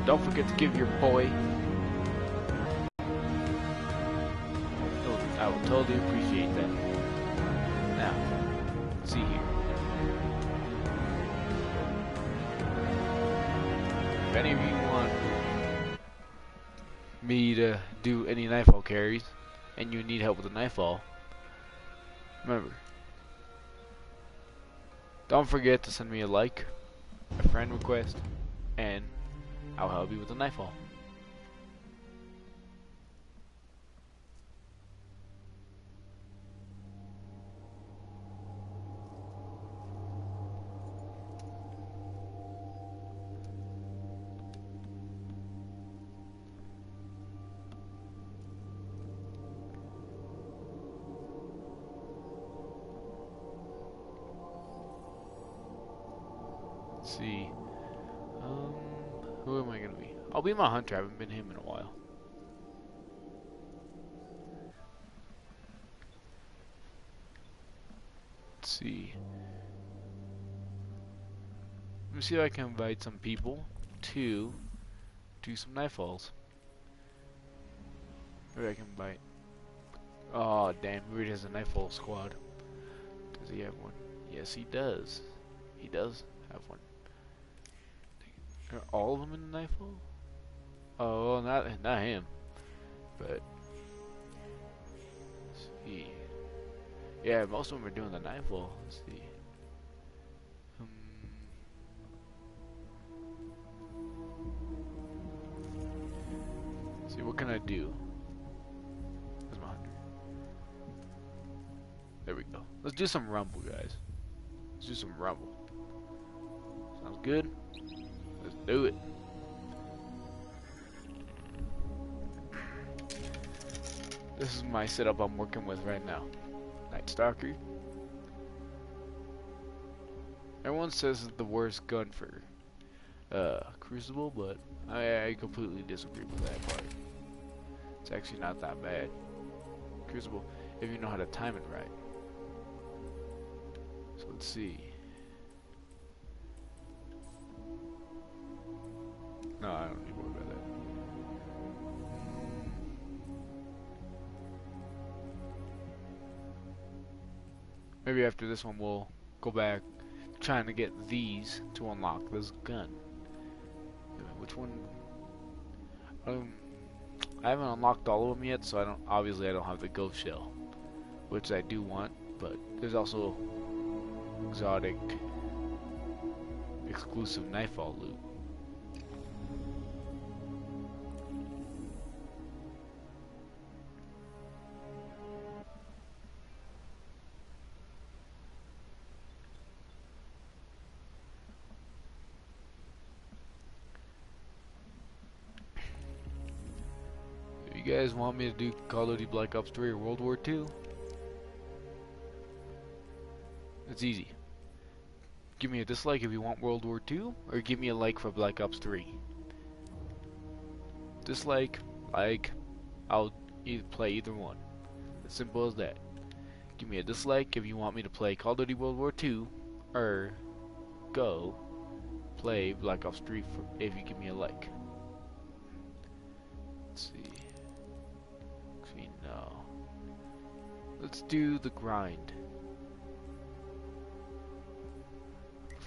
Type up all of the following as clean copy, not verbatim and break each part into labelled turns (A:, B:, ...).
A: And don't forget to give your boy. I would totally appreciate that. Now, let's see here. If any of you want me to do any nightfall carries, and you need help with the nightfall, remember, don't forget to send me a like, a friend request, and I'll help you with the nightfall. Let's see. Who am I gonna be? I'll be my hunter. I haven't been him in a while. Let's see. Let me see if I can invite some people to do some nightfalls. Maybe I can invite. Oh damn! He already has a nightfall squad. Does he have one? Yes, he does. He does have one. Are all of them in the nightfall? Oh, well, not him. But let's see. Yeah, most of them are doing the nightfall. Let's see. Let's see, what can I do? Where's my hunter? There we go. Let's do some rumble, guys. Let's do some rumble. Sounds good? Let's do it. This is my setup I'm working with right now. Night Stalker. Everyone says it's the worst gun for Crucible, but I completely disagree with that part. It's actually not that bad. Crucible, if you know how to time it right. So let's see. No, I don't need to worry about that. Maybe after this one we'll go back trying to get these to unlock this gun. Which one? I haven't unlocked all of them yet, so I don't have the ghost shell, which I do want, but there's also exotic exclusive nightfall loot. You guys want me to do Call of Duty Black Ops 3 or World War II? It's easy. Give me a dislike if you want World War II, or give me a like for Black Ops 3. Dislike, like, I'll play either one. As simple as that. Give me a dislike if you want me to play Call of Duty World War II, or go play Black Ops 3 if you give me a like. Let's see. No. Let's do the grind.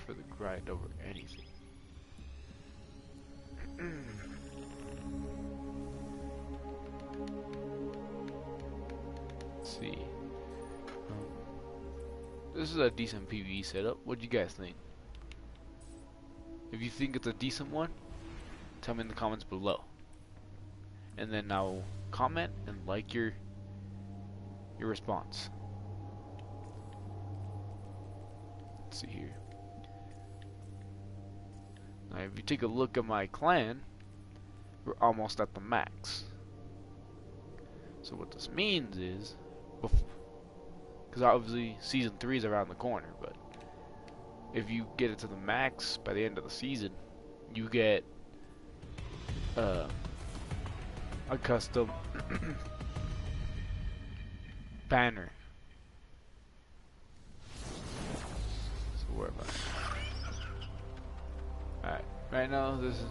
A: For the grind over anything. Let's see. This is a decent PvE setup. What do you guys think? If you think it's a decent one, tell me in the comments below. And then I'll comment and like your response. Let's see here. Now if you take a look at my clan, we're almost at the max. So what this means is, because obviously season 3 is around the corner, but if you get it to the max by the end of the season, you get a custom banner. So where am I? Alright, right now this is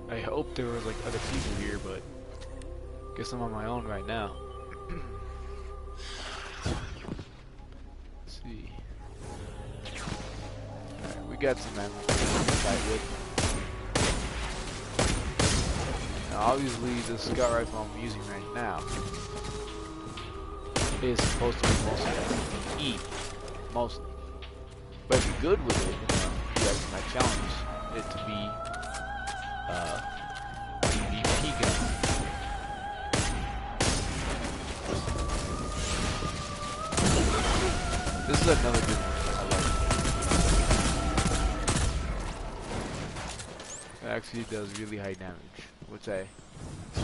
A: I hope there was like other people here, but guess I'm on my own right now. Let's see. Alright, we got some ammo to fight with. Now, obviously, the scout rifle I'm using right now is supposed to be mostly PvE, mostly. But if you're good with it, you know, you guys might challenge it to be PvP gun. This is another good one. I like it. It actually does really high damage, which I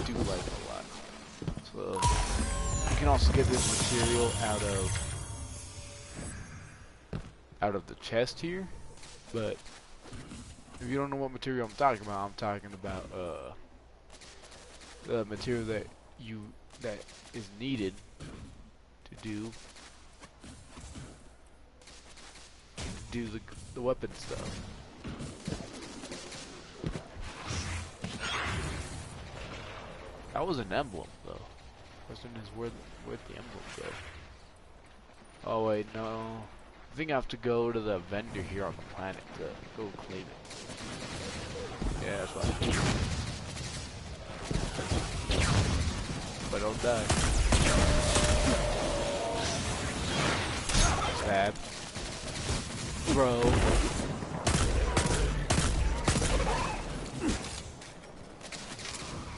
A: do like a lot. So you can also get this material out of the chest here, but if you don't know what material I'm talking about the material that is needed to do the weapon stuff. That was an emblem though. Question is where'd the emblem go? Oh wait, no. I think I have to go to the vendor here on the planet to go claim it. Yeah, that's fine. But don't die. Stab. Bro.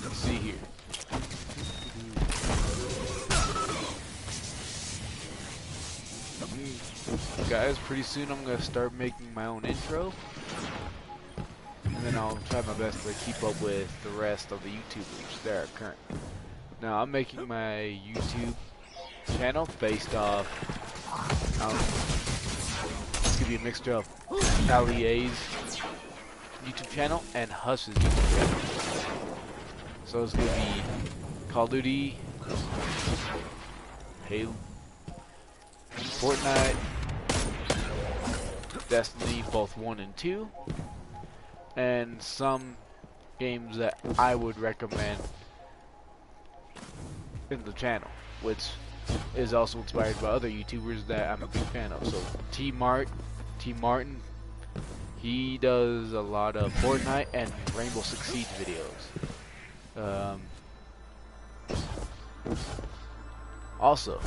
A: Let's see here. Guys, pretty soon I'm gonna start making my own intro, and then I'll try my best to keep up with the rest of the YouTubers that are current. Now I'm making my YouTube channel based off it's gonna be a mixture of Alia's YouTube channel and Hush's YouTube channel. So it's gonna be Call of Duty, Halo, Fortnite, Destiny, both 1 and 2, and some games that I would recommend in the channel, which is also inspired by other YouTubers that I'm a big fan of. So T Martin, he does a lot of Fortnite and Rainbow Six Siege videos. Also,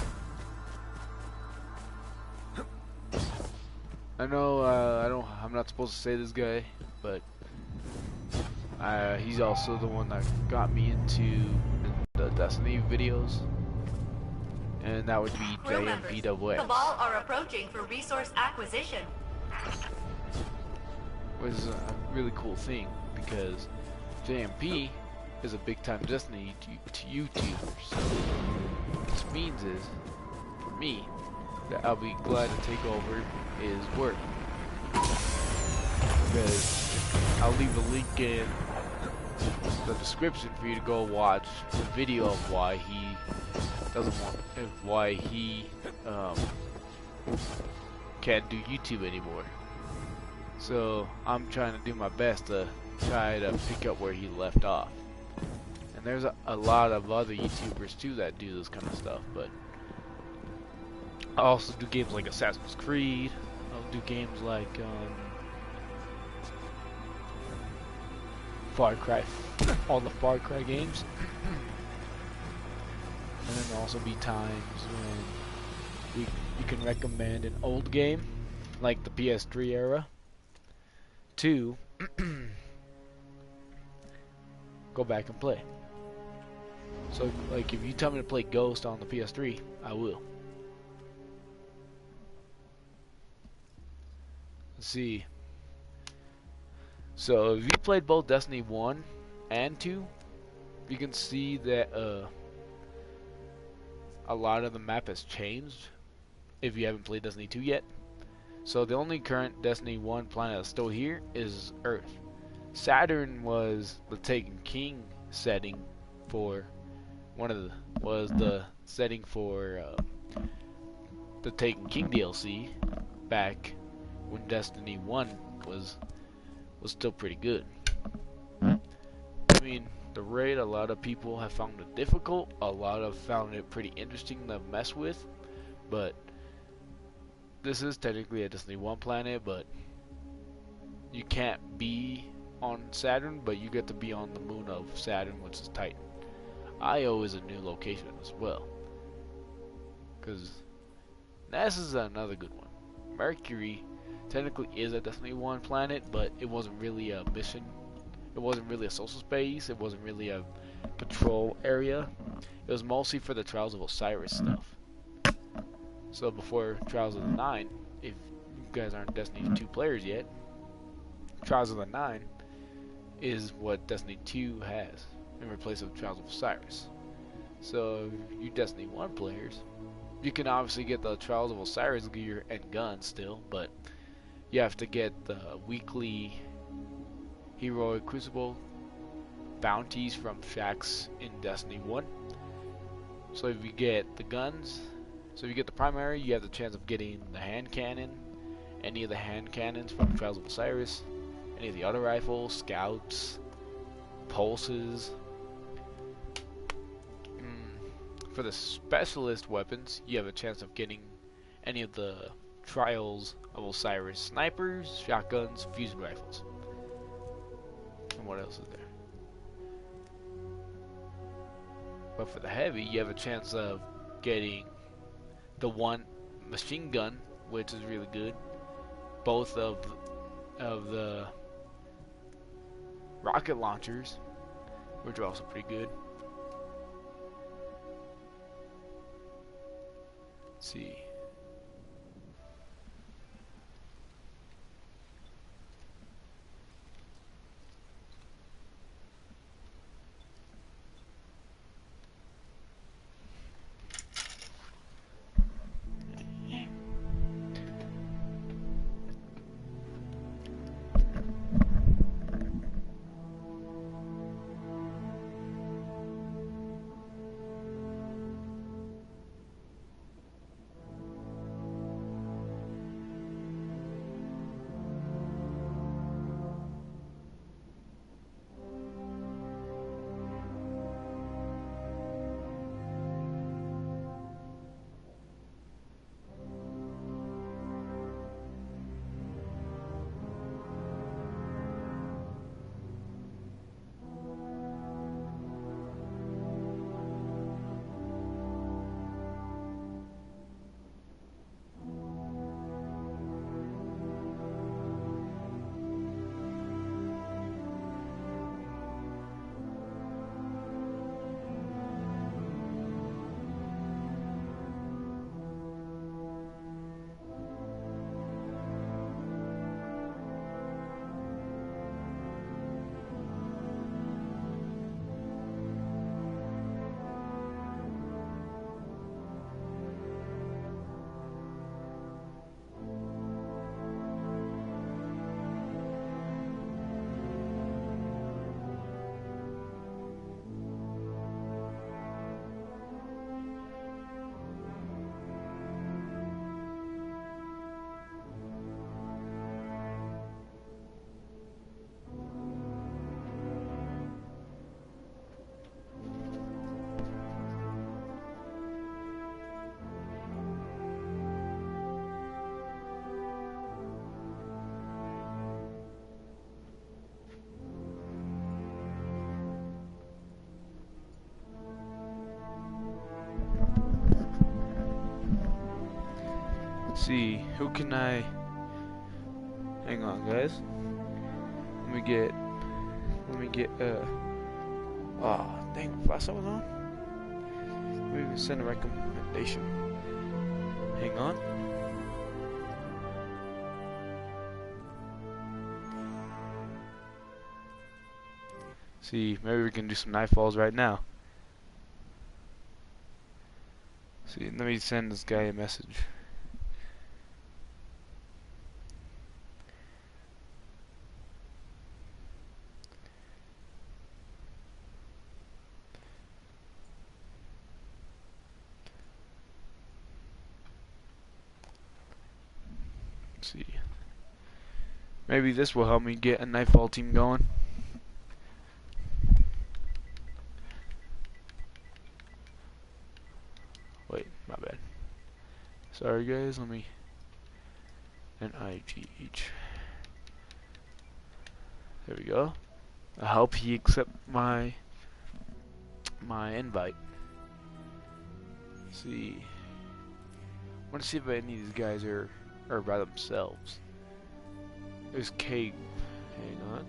A: I know I'm not supposed to say this guy, but he's also the one that got me into the Destiny videos, and that would be JMPWS.
B: Cabal are approaching for resource acquisition.
A: Which is a really cool thing because JMP is a big time Destiny to YouTubers. What this means is, for me, that I'll be glad to take over his work, because I'll leave a link in the description for you to go watch the video of why he can't do YouTube anymore. So I'm trying to do my best to try to pick up where he left off. And there's a lot of other YouTubers too that do this kind of stuff, but I also do games like Assassin's Creed. I'll do games like Far Cry, all the Far Cry games. And then there'll also be times when you can recommend an old game, like the PS3 era, to go back and play. So, like, if you tell me to play Ghost on the PS3, I will. Let's see. So, if you played both Destiny 1 and 2, you can see that a lot of the map has changed if you haven't played Destiny 2 yet. So the only current Destiny 1 planet that's still here is Earth. Saturn was the Taken King setting for the setting for the Taken King DLC back when Destiny 1 was still pretty good. mean, the raid, a lot of people have found it difficult. A lot have found it pretty interesting to mess with. But this is technically a Destiny 1 planet, but you can't be on Saturn, but you get to be on the moon of Saturn, which is Titan. Io is a new location as well, because NASA is another good one. Mercury technically is a Destiny 1 planet, but it wasn't really a mission. It wasn't really a social space. It wasn't really a patrol area. It was mostly for the Trials of Osiris stuff. So before Trials of the Nine, if you guys aren't Destiny 2 players yet, Trials of the Nine is what Destiny 2 has in replace of Trials of Osiris. So you Destiny 1 players, you can obviously get the Trials of Osiris gear and guns still, but you have to get the weekly Heroic Crucible bounties from shacks in Destiny 1. So if you get the guns, so if you get the primary, you have the chance of getting the hand cannon, any of the hand cannons from Trials of Osiris, any of the other rifles, scouts, pulses. For the specialist weapons, you have a chance of getting any of the Trials of Osiris snipers, shotguns, fusion rifles. And what else is there? But for the heavy, you have a chance of getting the one machine gun, which is really good. Both of the rocket launchers, which are also pretty good. Let's see. See, who can I... Hang on, guys. Let me get, oh, dang, last time was on? Let me send a recommendation. Hang on. See, maybe we can do some nightfalls right now. See, let me send this guy a message. See, maybe this will help me get a nightfall team going. Sorry guys, let me NIGH. There we go. I hope he accept my invite. Let's see. I want to see if any of these guys are by themselves. There's Cave. Hang on.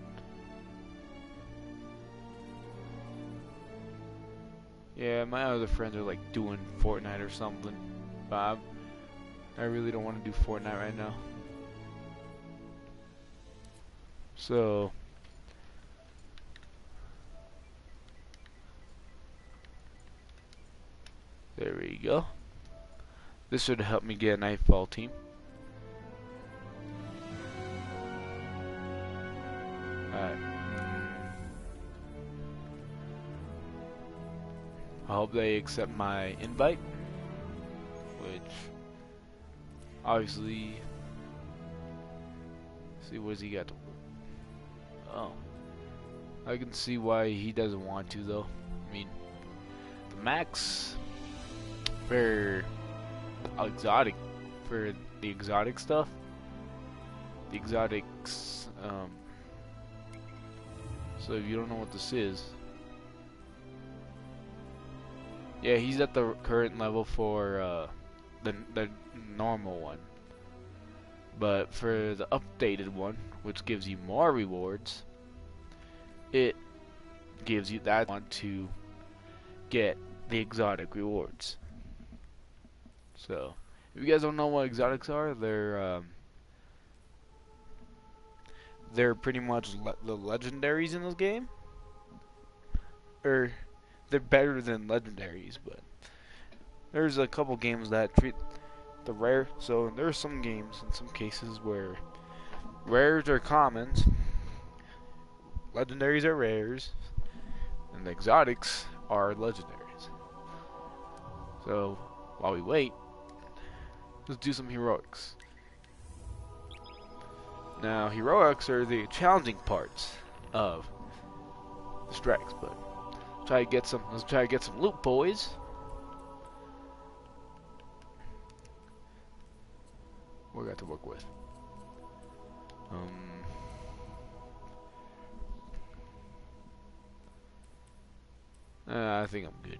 A: Yeah, my other friends are like doing Fortnite or something. But I really don't want to do Fortnite right now. So there we go. This should help me get a nightfall team. Alright. I hope they accept my invite. Which obviously, see what does he got to, oh, I can see why he doesn't want to though. I mean, the max for exotic, for the exotic stuff, the exotics, so if you don't know what this is, yeah, he's at the current level for the normal one, but for the updated one, which gives you more rewards, it gives you that one to get the exotic rewards. So if you guys don't know what exotics are, they're pretty much the legendaries in this game, or they're better than legendaries, but there's a couple games that treat the rare, so there are some games in some cases where rares are commons, legendaries are rares, and the exotics are legendaries. So while we wait, let's do some heroics. Now heroics are the challenging parts of the strikes, but let's try to get some loot, boys. What we got to work with? I think I'm good.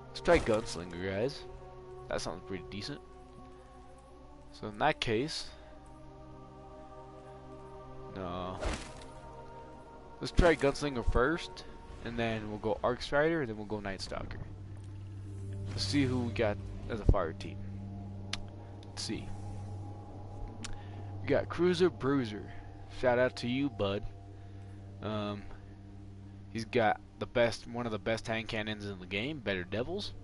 A: Let's try Gunslinger, guys. That sounds pretty decent. So in that case, no. Let's try Gunslinger first, and then we'll go Arc Strider, and then we'll go Night Stalker. Let's see who we got as a fire team. Let's see. We got Cruiser Bruiser. Shout out to you, bud. He's got one of the best hand cannons in the game, Better Devils.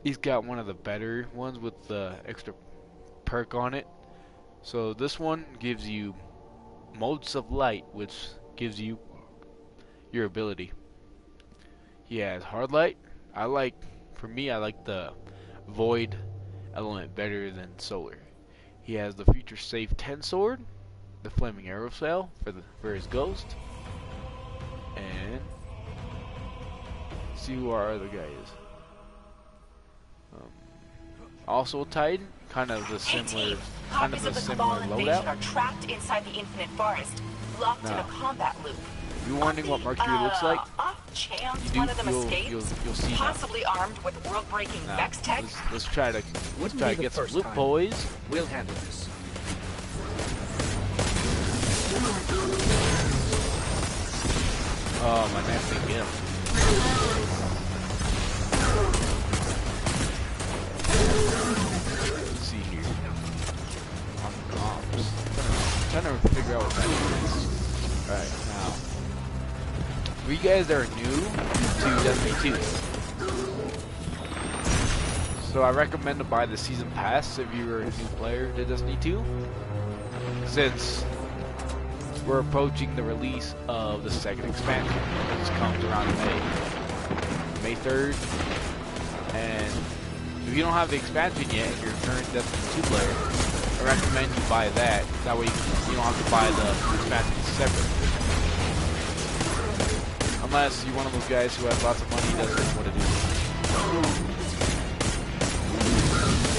A: He's got one of the better ones with the extra perk on it. So this one gives you Modes of Light, which gives you your ability. He has Hard Light. For me, I like the Void element better than Solar. He has the Future Safe 10 sword, the Flaming Arrow Sail for his Ghost, and see who our other guy is. Also Titan, kind of the similar loadout.
B: Are trapped inside the Infinite Forest, locked in a combat loop.
A: If you're wondering what Mercury looks like,
B: off chance one of them escapes,
A: you'll see
B: possibly armed with world-breaking Vex tech.
A: Let's try to get some loot, boys.
C: We'll handle this.
A: Oh, my man didn't get him. Let's see here. On comms. I'm trying to figure out what that is. Alright, now. For you guys that are new to Destiny 2, so I recommend to buy the Season Pass if you're a new player to Destiny 2, since we're approaching the release of the second expansion, which comes around May 3rd, and if you don't have the expansion yet, if you're a current Destiny 2 player, I recommend you buy that. That way you don't have to buy the expansion separately. Unless you're one of those guys who has lots of money and doesn't know what to do.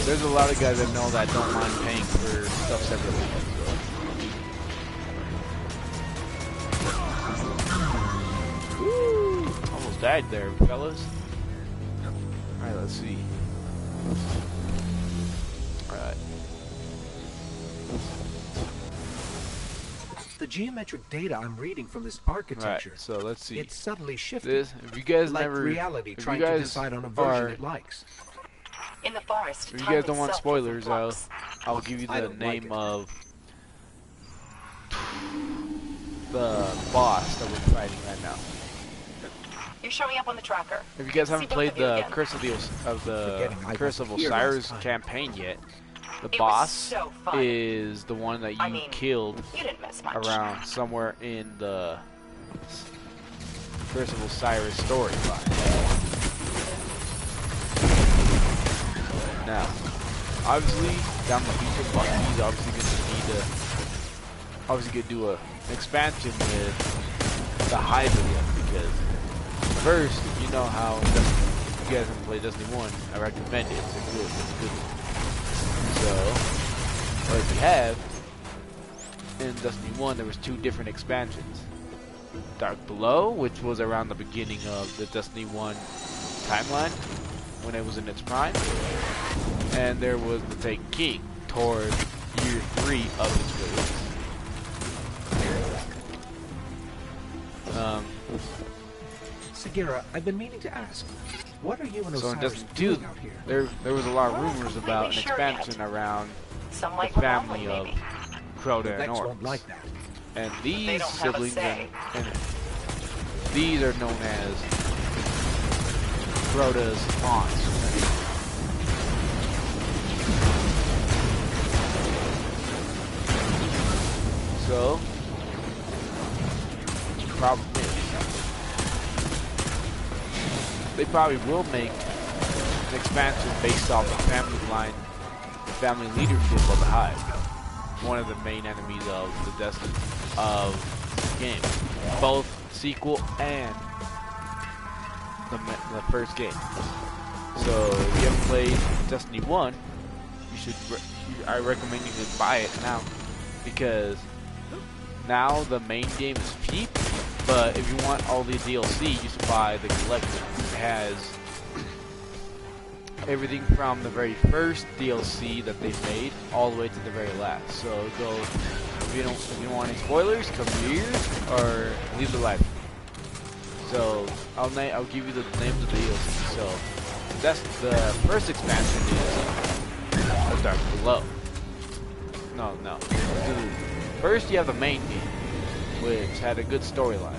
A: there's a lot of guys that know that don't mind paying for stuff separately. Woo! Almost died there, fellas. Alright, let's see. Alright.
C: The geometric data I'm reading from this architecture.
A: Right, so let's see.
C: It's subtly shifted.
A: This, if you guys
C: like
A: never,
C: reality
A: if
C: trying
A: you guys
C: to decide on a version
A: are,
C: it likes.
B: In the forest,
A: if you
B: time
A: guys don't want
B: itself
A: spoilers,
B: flux.
A: I'll give you
C: I
A: the
C: don't like
A: name
C: it.
A: of the boss that we're fighting right now.
B: You're showing up on the tracker.
A: If you guys
B: See
A: haven't
B: both
A: played
B: of you
A: the
B: again.
A: Curse of
C: Forgetting I
A: Curse of
C: wasn't here
A: Osiris
C: last time.
A: campaign yet, the
B: It was
A: boss
B: so fun.
A: is the one that you
B: I mean,
A: killed
B: You didn't miss much.
A: around somewhere in the Curse of Osiris storyline. Now, obviously, down the future, Bucky's obviously going to need to do an expansion with the Hive again, because first, you know how if you guys haven't played Destiny 1, I recommend it. It's a good one. So, or if you have, in Destiny 1, there was 2 different expansions. Dark Below, which was around the beginning of the Destiny 1 timeline, when it was in its prime. And there was the Taken King, toward year 3 of its release.
C: Sagira, I've been meaning to ask, what are you and
A: So in
C: Osiris
A: Destiny 2,
C: doing out here?
A: there was a lot of
B: Well,
A: rumors
B: I'm
A: about an
B: completely sure
A: expansion around
B: Some
A: the
B: like Monopoly,
A: family of
B: maybe.
A: Crota and
C: Vex won't
A: Oryx.
C: like that.
A: And
B: They
A: these
B: don't have a
A: siblings
B: say.
A: and these are known as Crota's aunts. So, problem is, they probably will make an expansion based off the family line, the family leadership of the Hive, one of the main enemies of the Destiny of the game, both sequel and the first game. So if you haven't played Destiny 1, you should. I recommend you can buy it now, because now the main game is cheap. But if you want all the DLC, you should buy the collection. It has everything from the very first DLC that they made all the way to the very last. So go. If you don't want any spoilers, come here or leave the live. So I'll give you the names of the DLC. So that's the first expansion is Dark Below. No. First you have the main game, which had a good storyline.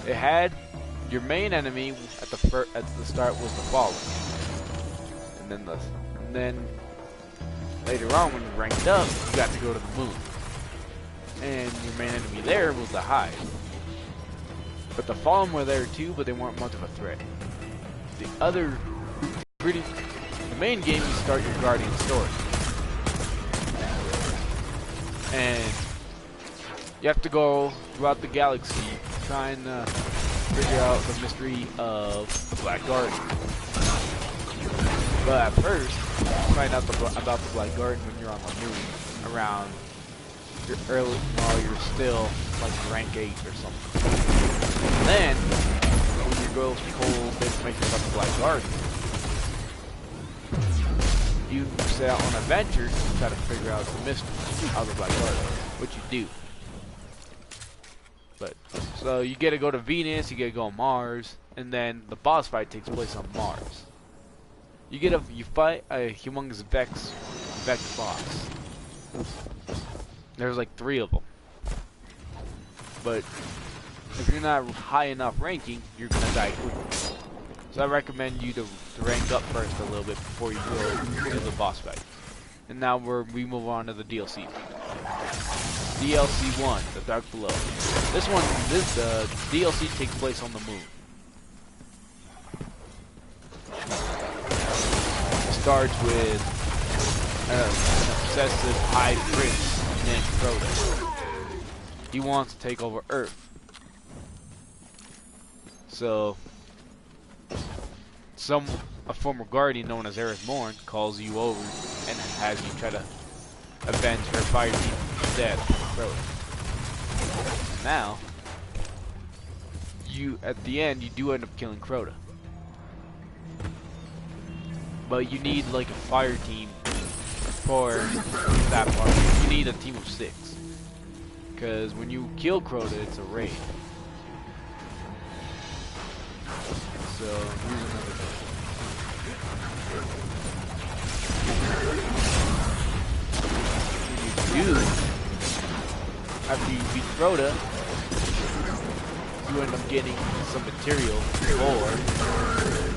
A: It had your main enemy at the start was the Fallen, and then later on when you ranked up, you got to go to the moon, and your main enemy there was the Hive. But the Fallen were there too, but they weren't much of a threat. The main game you start your Guardian story, and you have to go throughout the galaxy trying to figure out the mystery of the Black Garden. But at first, you find out about the Black Garden when you're on the moon, around your early, while you're still like rank 8 or something. And then, when you go told the information about the Black Garden, you set out on an adventure to try to figure out the mystery of the Black Garden, which you do. But so you get to go to Venus, you get to go on Mars, and then the boss fight takes place on Mars. You fight a humongous Vex boss. There's like 3 of them. But if you're not high enough ranking, you're gonna die quickly. So I recommend you to rank up first a little bit before you go to the boss fight. And now we move on to the DLC. DLC 1, The Dark Below. This DLC takes place on the moon. It starts with an obsessive high prince named Crota. He wants to take over Earth. So a former guardian known as Eris Morn calls you over and has you try to avenge her fire team's death from Crota. Now, at the end, you do end up killing Crota. But you need like a fire team for that part. You need a team of 6. Because when you kill Crota, it's a raid. So, here's another thing. What you do, after you beat Crota, you end up getting some material or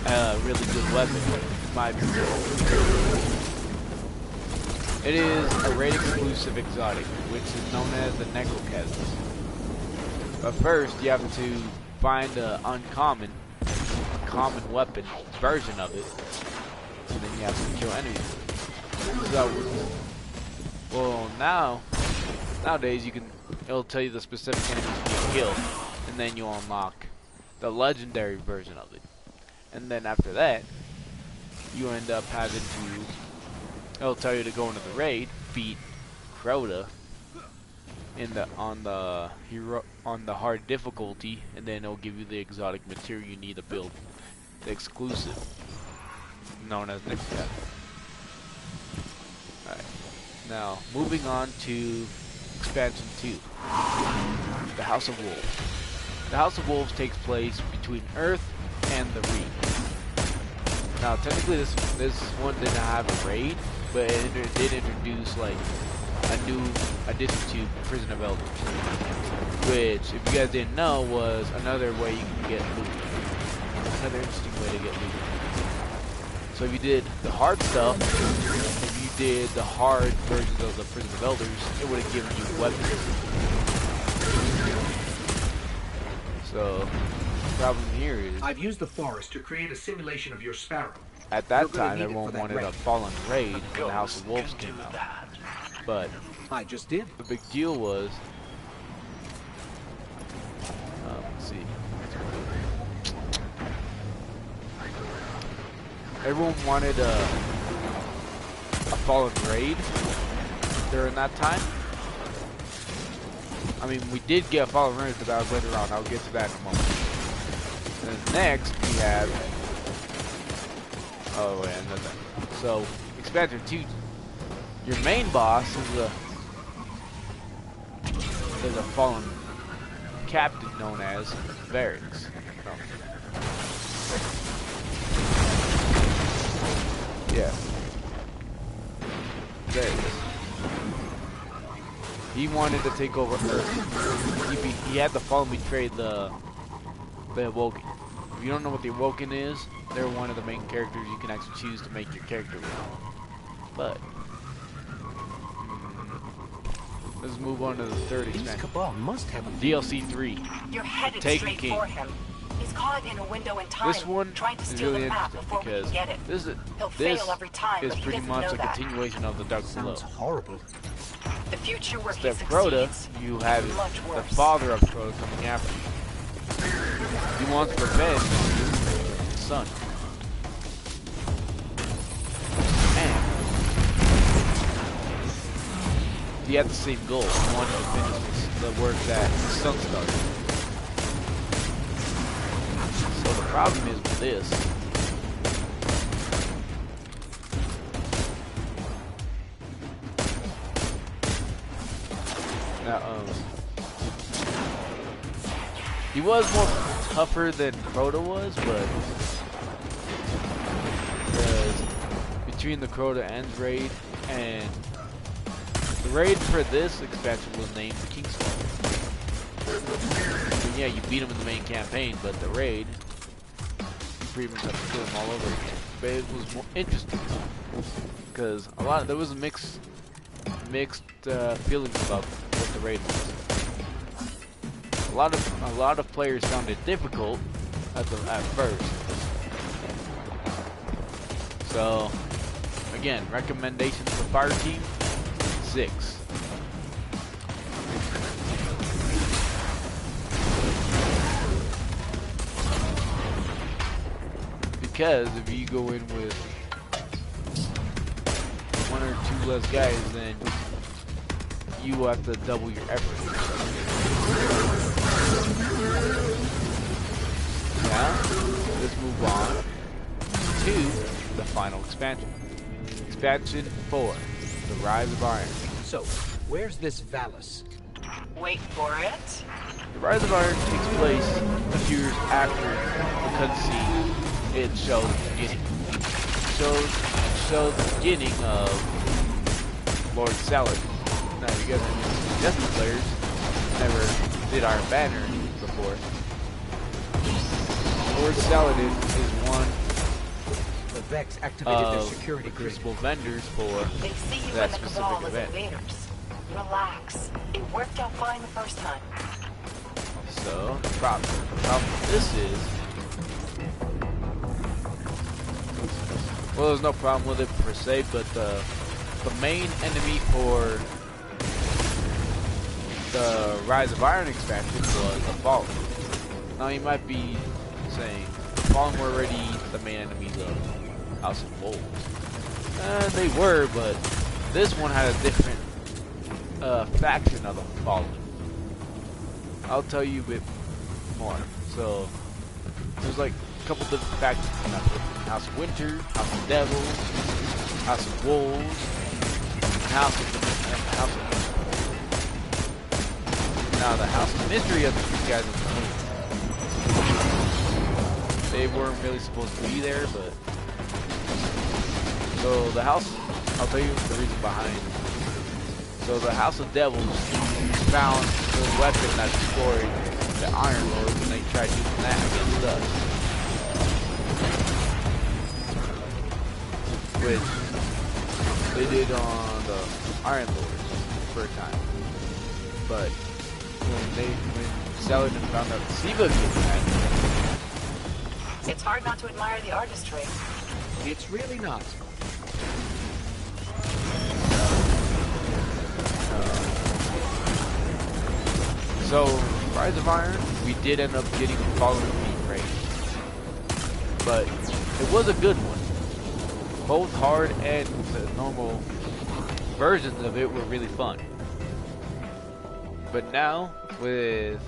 A: a really good weapon, in my opinion. It is a raid exclusive exotic, which is known as the Necrochasm. But first, you have to find an uncommon, common weapon version of it, and then you have to kill enemies. So, well, nowadays it'll tell you the specific enemies you can kill, and then you'll unlock the legendary version of it. And then after that, you end up having to, it'll tell you to go into the raid, beat Crota on the hard difficulty, and then it'll give you the exotic material you need to build the exclusive, known as Necrochasm. Alright, now moving on to expansion 2, the House of Wolves. The House of Wolves takes place between Earth and the Reed. Now technically this one didn't have a raid, but it did introduce like a new addition to Prison of Elders, which, if you guys didn't know, was another way you can get loot. Another interesting way to get loot. So if you did the hard stuff, if you did the hard versions of the Prison of Elders, it would have given you weapons. So the problem here is,
C: I've used the forest to create a simulation of your sparrow.
A: at that time everyone wanted a Fallen raid when the House of Wolves came out. But
C: I just did.
A: the big deal was, let's see, everyone wanted a Fallen raid during that time. I mean, we did get a Fallen raid, but that was later on. I'll get to that in a moment. And then next we have, oh wait, another. So expansion 2. Your main boss is a fallen captain known as Varix. Yeah. Varix. He wanted to take over Earth. He had the Fallen betray the Awoken. If you don't know what the Awoken is, they're one of the main characters you can actually choose to make your character with. But let's move on to the third expansion.
C: Cabal must have a
A: DLC 3.
B: You're headed
A: Taken
B: straight
A: King.
B: for him. He's caught in a window in time.
A: This one
B: trying to
A: is
B: steal
A: really
B: the map
A: interesting
B: before we
A: because
B: can get it.
A: this
B: He'll
A: is
B: fail every time, but he
A: pretty
B: doesn't
A: much
B: know
A: a
B: that.
A: continuation of the Dark Below.
C: Sounds horrible.
B: The future where he
A: Instead of Crota,
B: succeeds
A: you have
B: is much
A: the
B: worse.
A: father of Crota coming after you. He wants revenge on his son. And he had the same goal. He wanted to finish the work that his son started. So the problem is with this. Now, he was more tougher than Crota was, but because between the Crota and raid, and the raid for this expansion was named Kingsfall. And yeah, you beat him in the main campaign, but the raid, you pretty much have to kill him all over again. But it was more interesting because there was a mixed feelings about what the raid was. A lot of players found it difficult at first. So again, recommendations for fire team 6. Because if you go in with one or two less guys, then you will have to double your effort. Now, let's move on to the final expansion. Expansion 4, The Rise of Iron.
C: So, where's this Valus?
B: Wait for it.
A: The Rise of Iron takes place a few years after the cutscene. It shows the beginning. Shows the beginning of Lord Saladin. Now, you guys are Destiny players, never did Iron Banner before. Lord Saladin is one
C: The Vex activated their
A: of
C: security
A: the
C: grid.
A: crucible vendors for
B: They see you
A: that
B: and the
A: specific
B: Cabal as
A: event.
B: invaders. Relax. It worked out fine the first time.
A: So, the problem with this is, well, there's no problem with it per se, but the main enemy for the Rise of Iron expansion was the Fallen. Now you might be saying, Fallen were already the main enemies of House of Wolves. They were, but this one had a different faction of the Fallen. I'll tell you a bit more. So, there's like a couple different factions. House of Winter, House of Devils, House of Wolves, and House of Mystery. Now, the House of Mystery are the three guys in the movie. They weren't really supposed to be there, but... So, the House... I'll tell you the reason behind it. So, the House of Devils found the weapon that destroyed the Iron Lords, and they tried using that against us. Which they did on the Iron Lords for a time. But when Saladin found out Siva did that,
B: It's hard not to admire the artistry.
C: It's really not.
A: so Rise of Iron, we did end up getting a Fallen Fleet raid. But it was a good one. Both hard and the normal versions of it were really fun. But now, with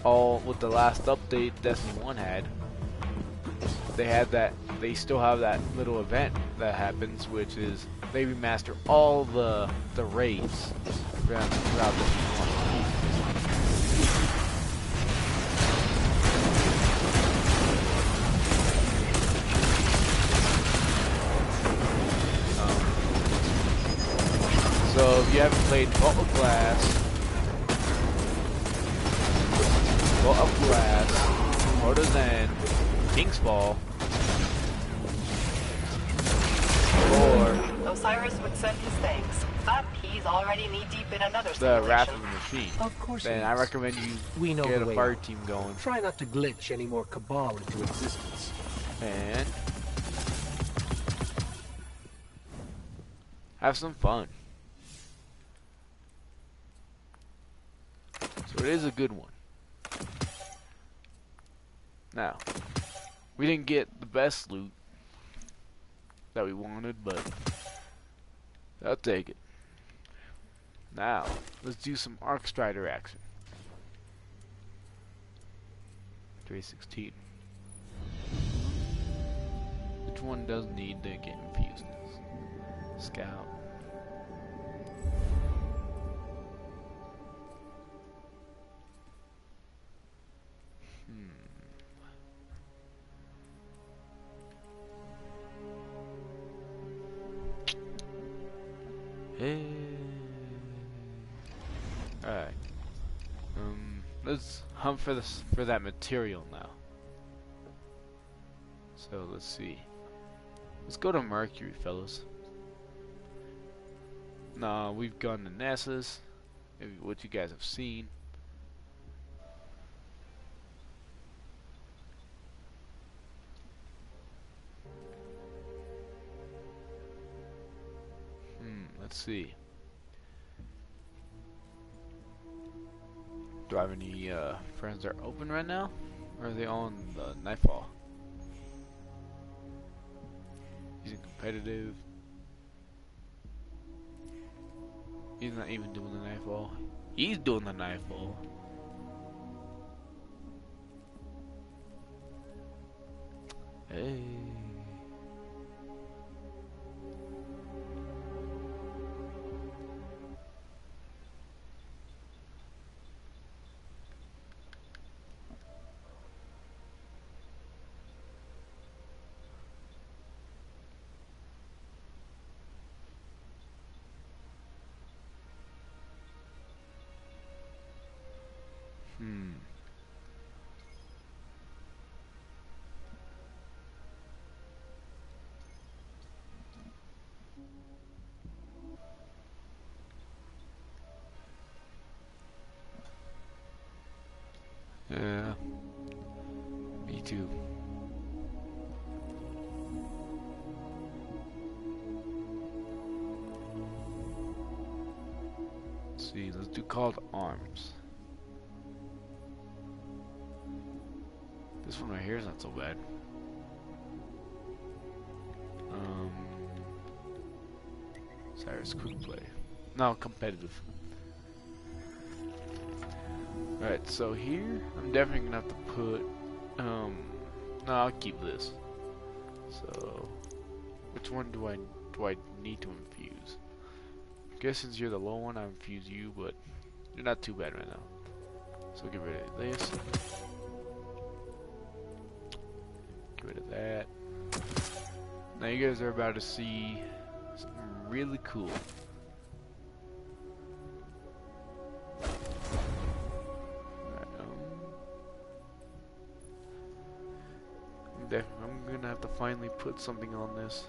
A: the last update Destiny 1 had, they still have that little event that happens, which is they remaster all the raids throughout Destiny 1. So if you haven't played Vault of Glass, Mortar's End, King's Fall, or
B: Osiris would send his thanks, but he's already knee-deep in another
A: the Wrath
B: simulation.
A: of the Machine,
C: Of course
A: then
C: it
A: I
C: is.
A: recommend you
C: We know
A: get
C: the
A: a
C: way
A: fire
C: out.
A: team going
C: Try not to glitch any more Cabal into existence.
A: and have some fun. So it is a good one. Now, we didn't get the best loot that we wanted, but I'll take it. Now, let's do some Arc Strider action. 316. Which one does need to get infused? Scout. Hey. Alright. Let's hunt for that material now. So let's see. Let's go to Mercury, fellas. Nah, we've gone to Nessus. Maybe what you guys have seen. Let's see. Do I have any friends that are open right now? Or are they all in the nightfall? competitive. He's not even doing the nightfall. He's doing the nightfall. Hey. Yeah. Me too. Let's see, let's do Call to Arms. This one right here is not so bad. Cyrus quick play. No, competitive. Alright, so here I'm definitely gonna have to put no, I'll keep this. So which one do I need to infuse? I guess since you're the low one, I infuse you, but you're not too bad right now. So get rid of this. Get rid of that. Now you guys are about to see something really cool. I'm gonna have to finally put something on this.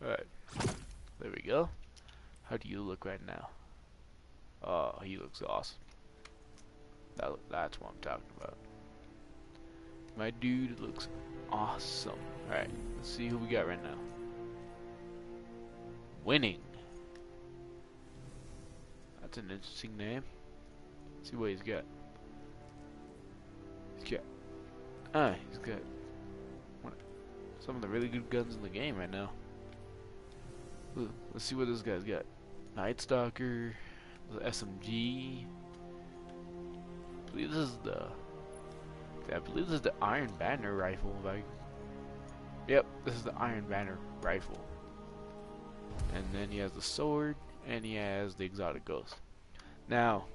A: Alright. There we go. How do you look right now? Oh, he looks awesome. That's what I'm talking about. My dude looks awesome. Alright, let's see who we got right now. Winning. That's an interesting name. Let's see what he's got. He's got some of the really good guns in the game right now. Ooh, let's see what this guy's got. Night Stalker, the SMG. I believe this is the Iron Banner rifle. Yep, this is the Iron Banner rifle. And then he has the sword, and he has the exotic ghost. Now,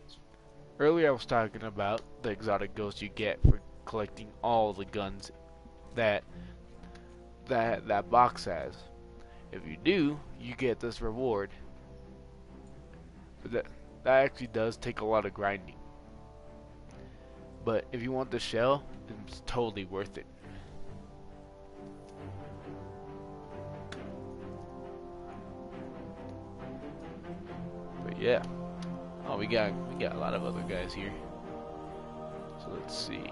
A: earlier I was talking about the exotic ghost you get for collecting all the guns that box has. If you do, you get this reward. But that actually does take a lot of grinding. But if you want the shell, it's totally worth it. But yeah. Oh, we got a lot of other guys here. So let's see.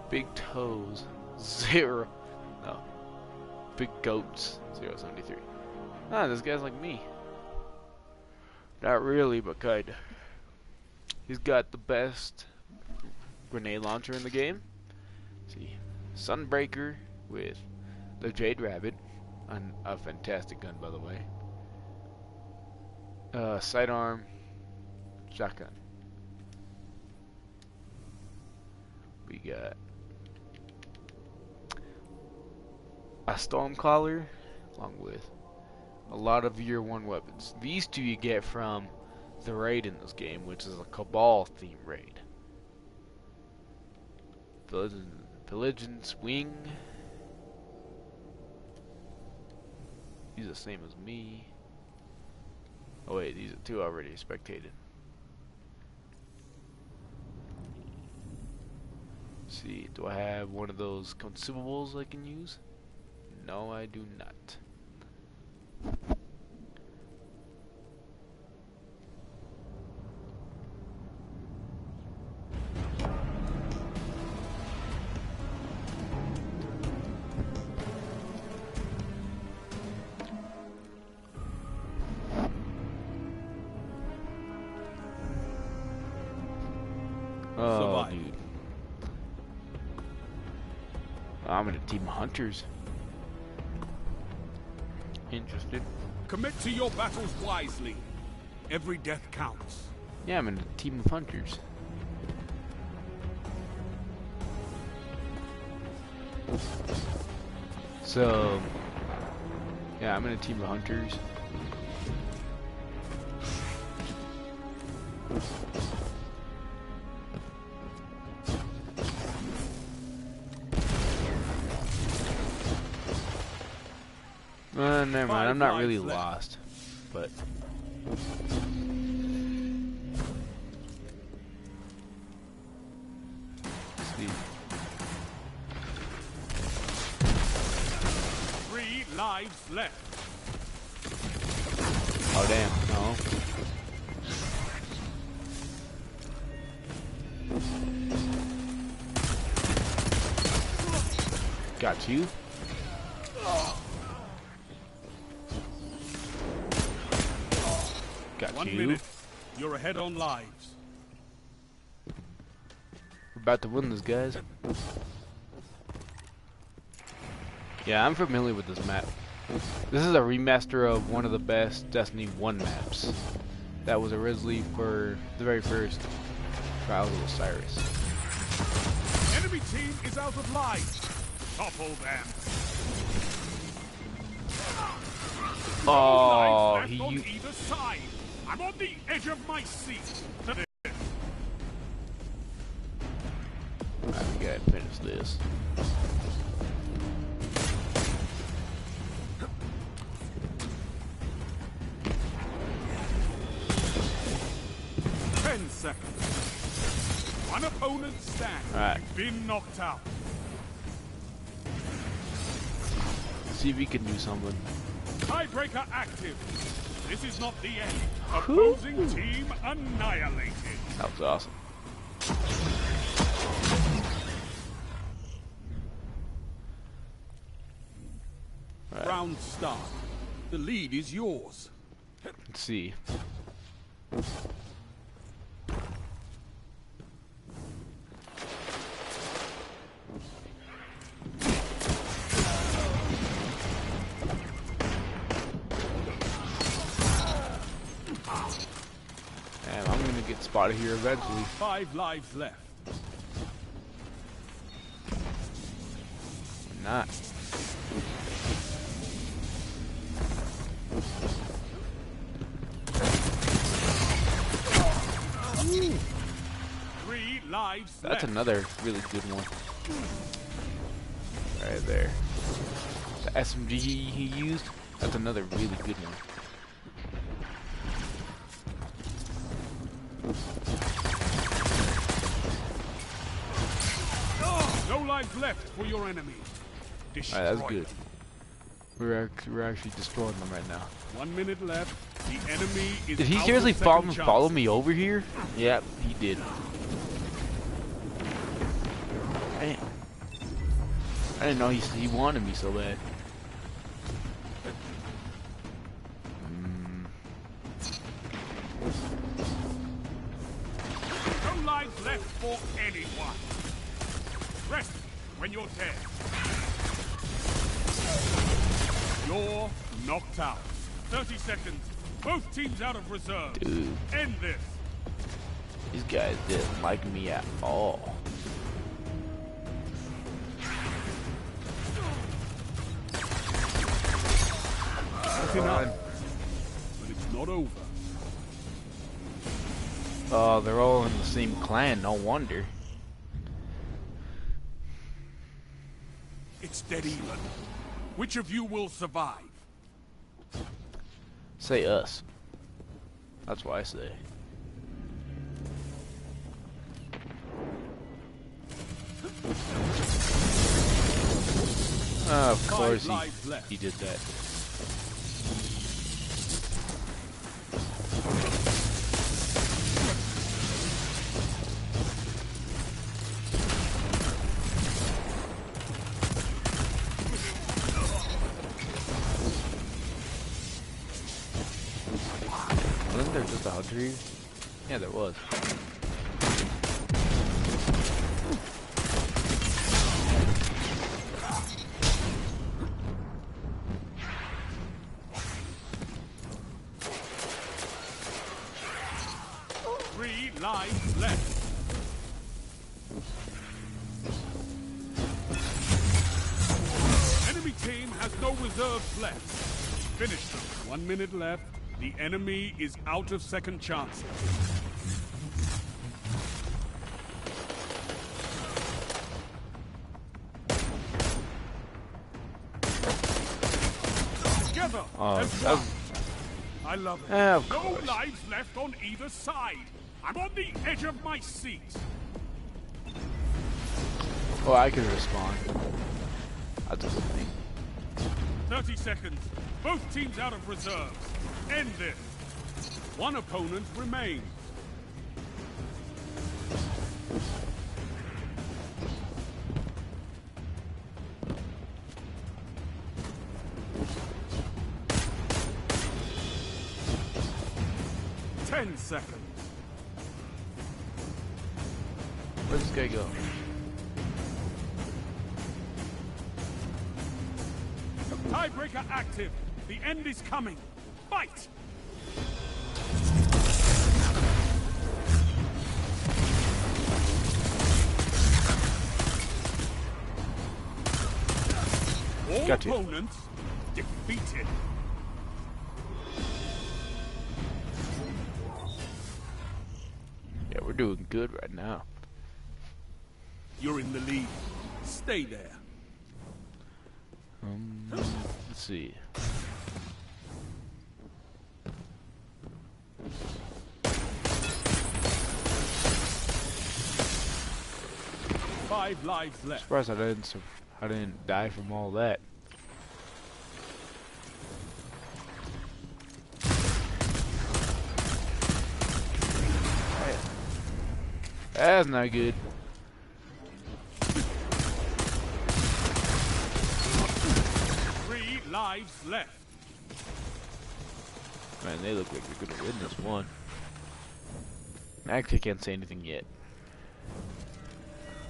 A: Big Toes 0. No. Big Goats 073. Ah, this guy's like me. Not really, but kinda. He's got the best grenade launcher in the game. Let's see. Sunbreaker with the Jade Rabbit. A fantastic gun, by the way. Sidearm. Shotgun. We got a Stormcaller, along with a lot of year 1 weapons. These two you get from the raid in this game, which is a Cabal theme raid. Pillaging's Wing. He's the same as me. Oh wait, these are 2 already spectated. Let's see, do I have one of those consumables I can use? No, I do not. Oh, dude. Team of hunters. Interested?
D: Commit to your battles wisely. Every death counts.
A: Yeah, I'm in a team of hunters. So, yeah, I'm in a team of hunters. Never mind, I'm not really lost, but... See.
D: 3 lives left.
A: Oh damn, no. Got you. Got
D: 1
A: you.
D: minute. You're ahead on lives.
A: We're about to win this, guys. Yeah, I'm familiar with this map. This is a remaster of one of the best Destiny 1 maps. That was originally for the very first Trials of Osiris.
D: Enemy team is out of lives. Topple them.
A: Oh,
D: Lives left on either side. I'm on the edge of my seat.
A: Alright, we gotta finish this.
D: Seconds. One opponent stands.
A: Alright.
D: Been knocked out.
A: See if we can do something.
D: Tiebreaker active. This is not the end. Opposing team annihilated.
A: That was awesome. Right.
D: Round start. The lead is yours.
A: Let's see. Damn, I'm gonna get spotted here eventually.
D: 5 lives left.
A: Or not.
D: Ooh. 3 lives
A: That's
D: left.
A: another really good one. Right there. The SMG he used, that's another really good one.
D: No lives left for your enemy.
A: Alright, that's good. We're actually destroying them right now.
D: 1 minute left. The enemy is
A: Did he
D: out
A: seriously
D: of second
A: follow
D: chance.
A: me over here? Yep, he did. Damn. I didn't know he wanted me so bad.
D: No lives left for anyone. Rest when you're dead. You're knocked out. 30 seconds. Both teams out of reserve.
A: Dude,
D: End this.
A: these guys didn't like me at all.
D: Looking up. But it's not over.
A: Oh, they're all in the same clan, no wonder.
D: It's dead even. Which of you will survive?
A: Say us. That's what I say. Of course
D: lives left.
A: he did that. Wasn't there just a hunter here? Yeah, there was.
D: lives left. Enemy team has no reserves left. Finish them. 1 minute left. The enemy is out of second chances. Together as one. I love it.
A: Of
D: No
A: course.
D: lives left on either side. I'm on the edge of my seat.
A: Oh, I can respond. That's a good thing.
D: 30 seconds. Both teams out of reserves. End this. One opponent remains. Ten seconds.
A: Where's this guy go?
D: Tiebreaker active. The end is coming. Fight! All
A: Got you.
D: opponents defeated.
A: Yeah, we're doing good right now.
D: You're in the lead. Stay there.
A: Let's see.
D: Five lives left.
A: Surprised I didn't die from all that. That's not good.
D: Three lives left.
A: Man, they look like they're gonna win this one. Actually, I can't say anything yet.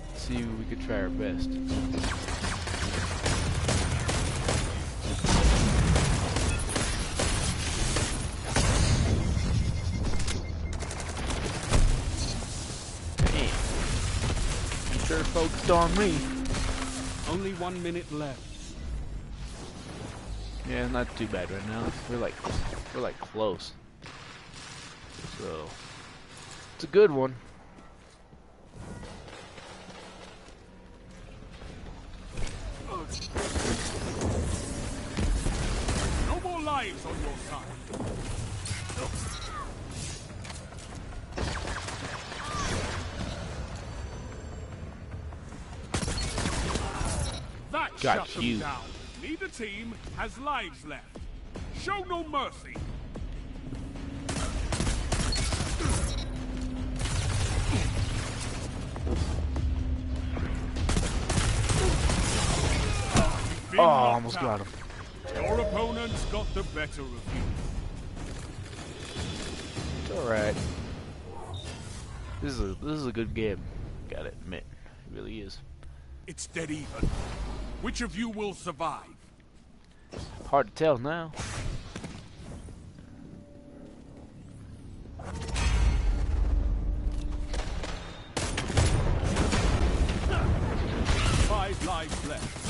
A: Let's see, we could try our best. Damn. You sure focused on me.
D: Only 1 minute left.
A: Yeah, not too bad right now. We're like close. So it's a good one.
D: No more lives on your side. That
A: Got
D: shut
A: you.
D: them down. Neither team has lives left. Show no mercy. You've been
A: Oh,
D: knocked
A: almost got
D: out.
A: him.
D: Your opponents got the better of you.
A: It's alright. This is a good game. Gotta admit, it really is.
D: It's dead even. Which of you will survive?
A: Hard to tell now.
D: Five lives left.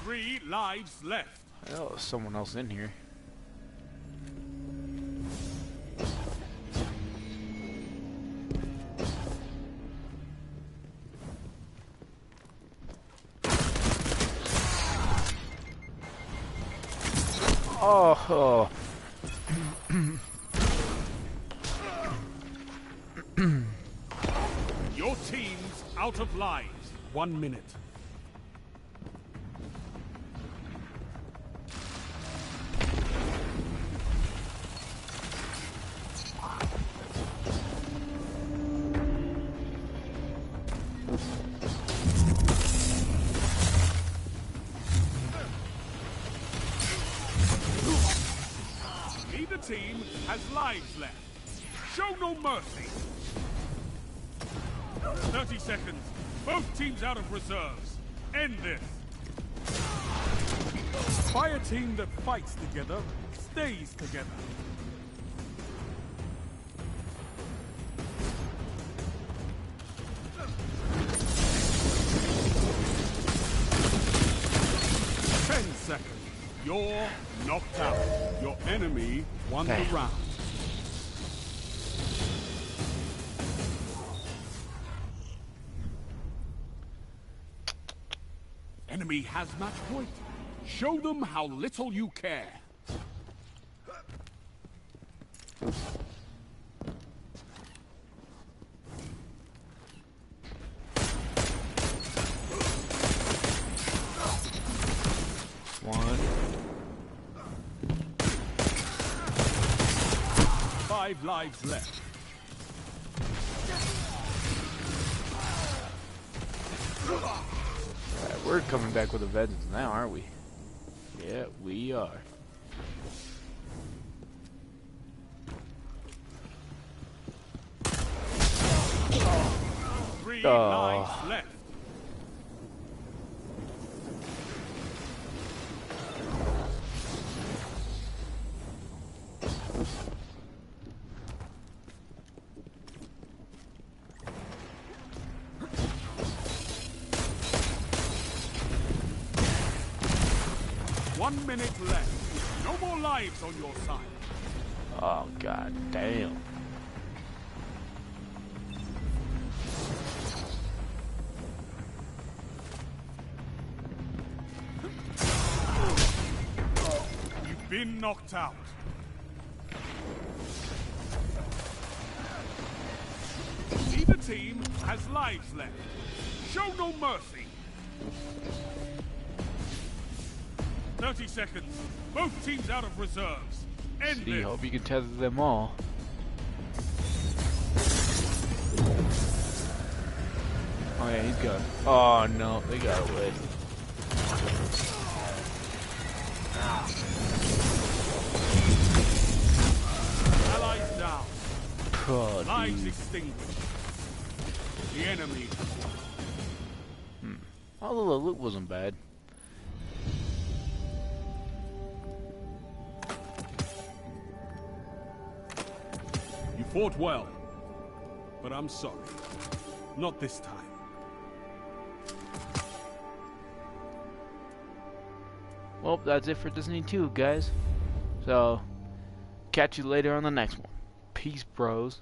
D: Three lives left.
A: Oh, there's someone else in here. Oh,
D: Your team's out of lives. 1 minute. has lives left. Show no mercy. 30 seconds. Both teams out of reserves. End this. Fire team that fights together stays together. Seconds. You're knocked out. Your enemy won the round. Enemy has match point. Show them how little you care.
A: One.
D: 5 lives left.
A: Alright, we're coming back with a vengeance now, aren't we? Yeah, we are.
D: Three lives left. One minute left. No more lives on your side.
A: Oh, god damn.
D: You've been knocked out. Neither team has lives left. Show no mercy. 30 seconds. Both teams out of reserves. End
A: See,
D: this.
A: hope you can tether them all. Oh yeah, he's got. Oh no, they got away.
D: Allies down.
A: Oh,
D: Lives
A: dude.
D: extinguished. The enemy.
A: Although the loot wasn't bad.
D: You fought well, but I'm sorry. Not this time.
A: Well, that's it for Disney 2, guys. So, catch you later on the next one. Peace, bros.